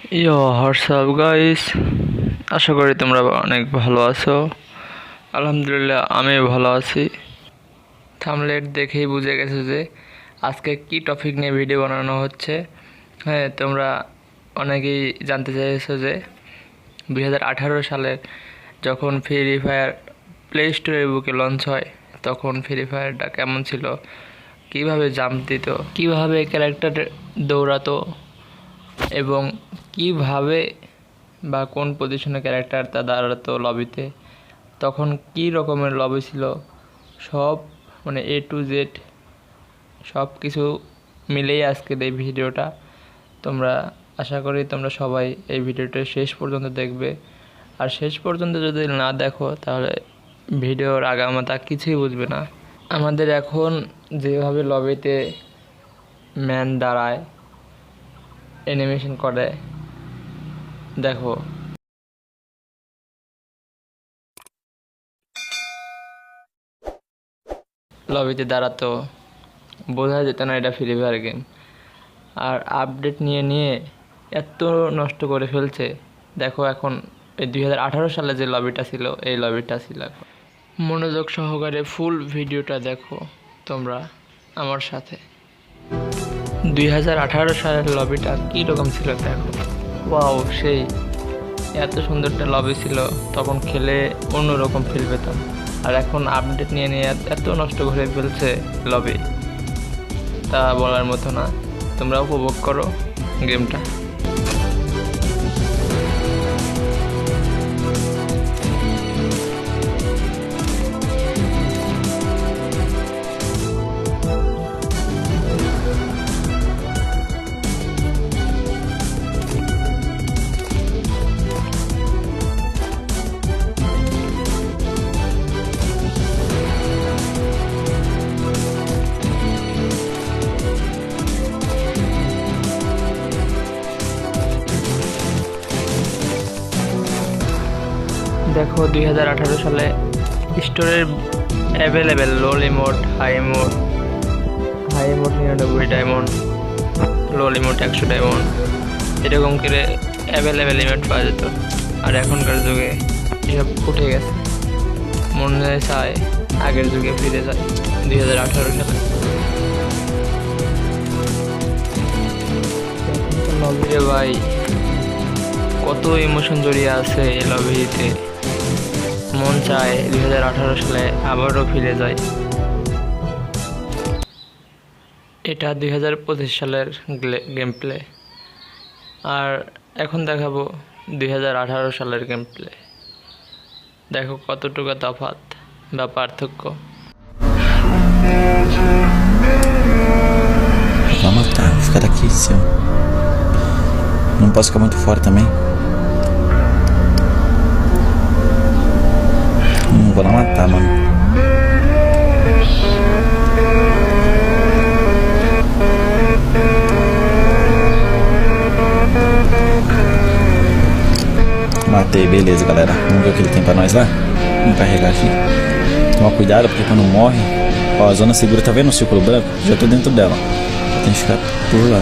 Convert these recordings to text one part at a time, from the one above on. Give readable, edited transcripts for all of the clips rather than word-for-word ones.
WhatsApp guys, আশা করি তোমরা অনেক ভালো আছো। আলহামদুলিল্লাহ আমি ভালো আছি। থাম্বনেল দেখেই বুঝে গেছো যে আজকে কি টপিক নিয়ে ভিডিও বানানো হচ্ছে। হ্যাঁ, তোমরা অনেকেই জানতে চাইছো যে 2018 সালে যখন ফ্রি ফায়ার প্লে স্টোরের বুকে লঞ্চ হয় তখন ফ্রি ফায়ারটা কেমন ছিল, কিভাবে জাম্প দিত, কিভাবে ক্যারেক্টার দৌড়াতো এবং কিভাবে বা কোন পজিশনে ক্যারেক্টার তা দাঁড়াতো লবিতে, তখন কি রকমের লবি ছিল, সব মানে A to Z সব কিছু মিলেই আজকের এই ভিডিওটা। তোমরা আশা করি তোমরা সবাই এই ভিডিওটা শেষ পর্যন্ত দেখবে। আর শেষ পর্যন্ত যদি না দেখো তাহলে ভিডিওর আগামাতা কিছুই বুঝবে না। আমাদের এখন যেভাবে লবিতে ম্যান দাঁড়ায়, অ্যানিমেশন করে, দেখো লবিতে দাঁড়াতো, বোঝা যেত না এটা ফ্রি ফায়ার গেম। আর আপডেট নিয়ে নিয়ে এত নষ্ট করে ফেলছে। দেখো এখন এই 2018 সালে যে লবিটা ছিল এই লবিটা ছিল এখন। মনোযোগ সহকারে ফুল ভিডিওটা দেখো তোমরা আমার সাথে। 2018 সালের লবিটা কীরকম ছিল দেখো। ওয়াও, সেই এত সুন্দর একটা লবি ছিল, তখন খেলে অন্যরকম ফিল পেতাম। আর এখন আপডেট নিয়ে নিয়ে এত নষ্ট করে ফেলছে লবি, তা বলার মতো না। তোমরা উপভোগ করো গেমটা। দেখো 2018 সালে স্টোরের অ্যাভেলেবেল লো লিমোট, হাই মোড 99 ডায়মন্ড, লো লিমোট 100 ডায়মন্ড, এরকম করে অ্যাভেলেবেল লিমিট পাওয়া যেত। আর এখনকার যুগে এসব উঠে গেছে, মনে চায় আগের যুগে ফিরে যায় 2018 সালে। লবিতে ভাই কত ইমোশন জড়িয়ে আছে এই লবিতে, মন চায় 2018 সালে আবারও ফিরে যায়। এটা 2025 সালের গেম প্লে, আর এখন দেখাবো 2018 সালের গেম প্লে। দেখো কতটুকু তফাৎ বা পার্থক্য। Vou matar, vou ficar daqui, seu. Não posso ficar muito fora também. Vou lá matar, mano. Matei, beleza, galera. Vamos ver o que ele tem pra nós lá. Vamos carregar aqui. Toma cuidado, porque quando morre... Ó, a zona segura, tá vendo o círculo branco? Já tô dentro dela. Tem que ficar por lá.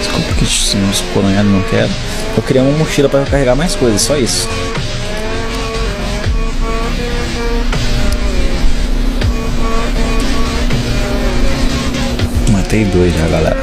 Desculpa que os coronhados não querem. Eu criei uma mochila pra carregar mais coisas, só isso. Matei 2 já, galera.